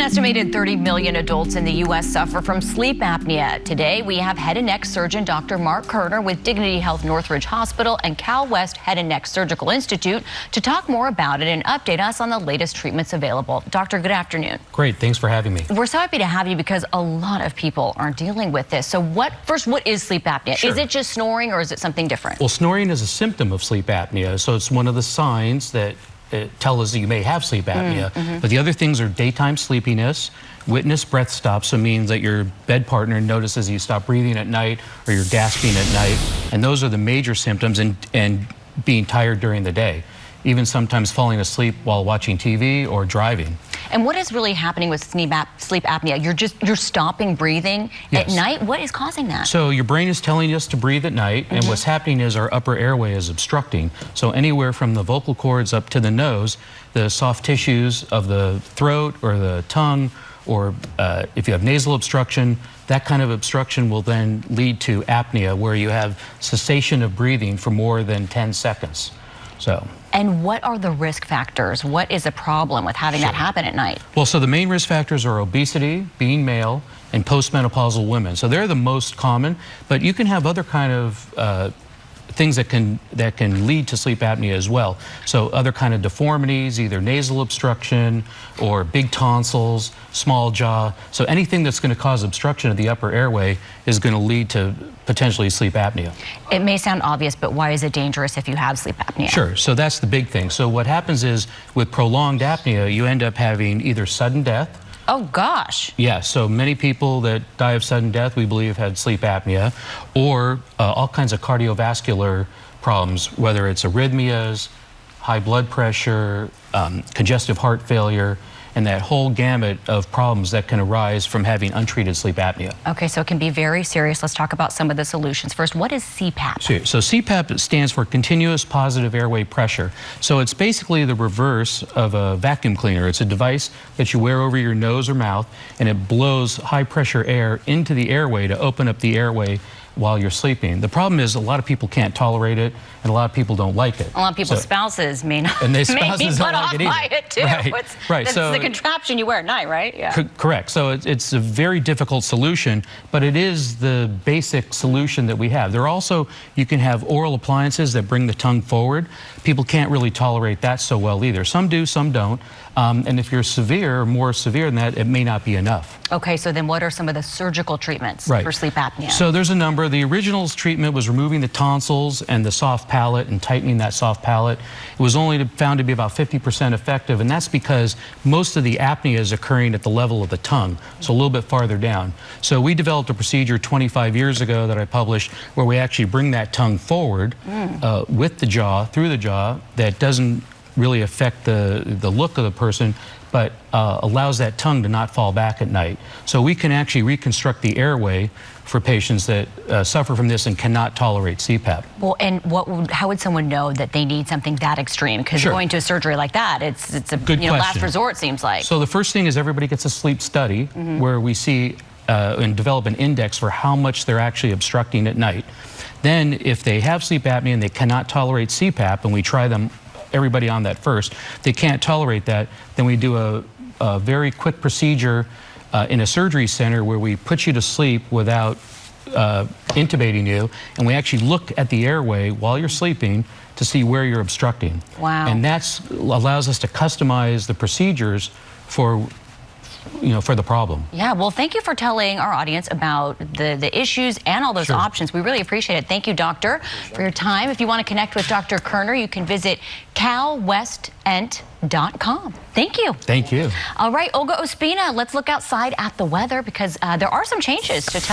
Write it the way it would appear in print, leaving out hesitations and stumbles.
estimated 30 million adults in the U.S. suffer from sleep apnea. Today, we have head and neck surgeon Dr. Marc Kerner with Dignity Health Northridge Hospital and Cal West Head and Neck Surgical Institute to talk more about it and update us on the latest treatments available. Doctor, good afternoon. Great, thanks for having me. We're so happy to have you because a lot of people are dealing with this. So first, what is sleep apnea? Sure. Is it just snoring or is it something different? Well, snoring is a symptom of sleep apnea, so it's one of the signs that tell us that you may have sleep apnea. But the other things are daytime sleepiness, witness breath stops, so it means that your bed partner notices you stop breathing at night or you're gasping at night, and those are the major symptoms, and being tired during the day, even sometimes falling asleep while watching TV or driving. And what is really happening with sleep apnea? You're stopping breathing at night? What is causing that? So your brain is telling us to breathe at night, and what's happening is our upper airway is obstructing. So anywhere from the vocal cords up to the nose, the soft tissues of the throat or the tongue, or if you have nasal obstruction, that kind of obstruction will then lead to apnea, where you have cessation of breathing for more than 10 seconds. And what are the risk factors? What is a problem with having that happen at night? Well, so the main risk factors are obesity, being male, and postmenopausal women. So they're the most common, but you can have other kind of things that can lead to sleep apnea as well. So other kind of deformities, either nasal obstruction or big tonsils, small jaw. So anything that's going to cause obstruction of the upper airway is going to lead to potentially sleep apnea. It may sound obvious, but why is it dangerous if you have sleep apnea? Sure, so that's the big thing. So what happens is with prolonged apnea, you end up having either sudden death. Oh gosh. Yeah, so many people that die of sudden death, we believe, had sleep apnea, or all kinds of cardiovascular problems, whether it's arrhythmias, high blood pressure, congestive heart failure, and that whole gamut of problems that can arise from having untreated sleep apnea. Okay, so it can be very serious. Let's talk about some of the solutions. First, what is CPAP? Sure. So CPAP stands for continuous positive airway pressure. So it's basically the reverse of a vacuum cleaner. It's a device that you wear over your nose or mouth, and it blows high pressure air into the airway to open up the airway while you're sleeping. The problem is a lot of people can't tolerate it, and a lot of people don't like it. A lot of people's spouses may not. And their may be spouses put don't off like it by either. it too. Right. That's So the contraption you wear at night, right? Yeah. Correct. So it's a very difficult solution, but it is the basic solution that we have. There are also, you can have oral appliances that bring the tongue forward. People can't really tolerate that so well either. Some do, some don't. And if you're severe, or more severe than that, it may not be enough. Okay, so then what are some of the surgical treatments for sleep apnea? So there's a number. The original treatment was removing the tonsils and the soft palate and tightening that soft palate. It was only found to be about 50% effective, and that's because most of the apnea is occurring at the level of the tongue, so a little bit farther down. So we developed a procedure 25 years ago that I published where we actually bring that tongue forward with the jaw, through the jaw, that doesn't really affect the look of the person, but allows that tongue to not fall back at night. So we can actually reconstruct the airway for patients that suffer from this and cannot tolerate CPAP. Well, and how would someone know that they need something that extreme? Because going to a surgery like that, it's a last resort, seems like. So the first thing is everybody gets a sleep study where we see and develop an index for how much they're actually obstructing at night. Then if they have sleep apnea and they cannot tolerate CPAP, and we try everybody on that first, they can't tolerate that, then we do a very quick procedure in a surgery center where we put you to sleep without intubating you, and we actually look at the airway while you're sleeping to see where you're obstructing. Wow. And that allows us to customize the procedures for the problem. Yeah, well, thank you for telling our audience about the issues and all those options. We really appreciate it. Thank you, doctor, for your time. If you want to connect with Dr. Kerner, you can visit calwestent.com. Thank you. Thank you. All right, Olga Ospina, let's look outside at the weather because there are some changes to tell.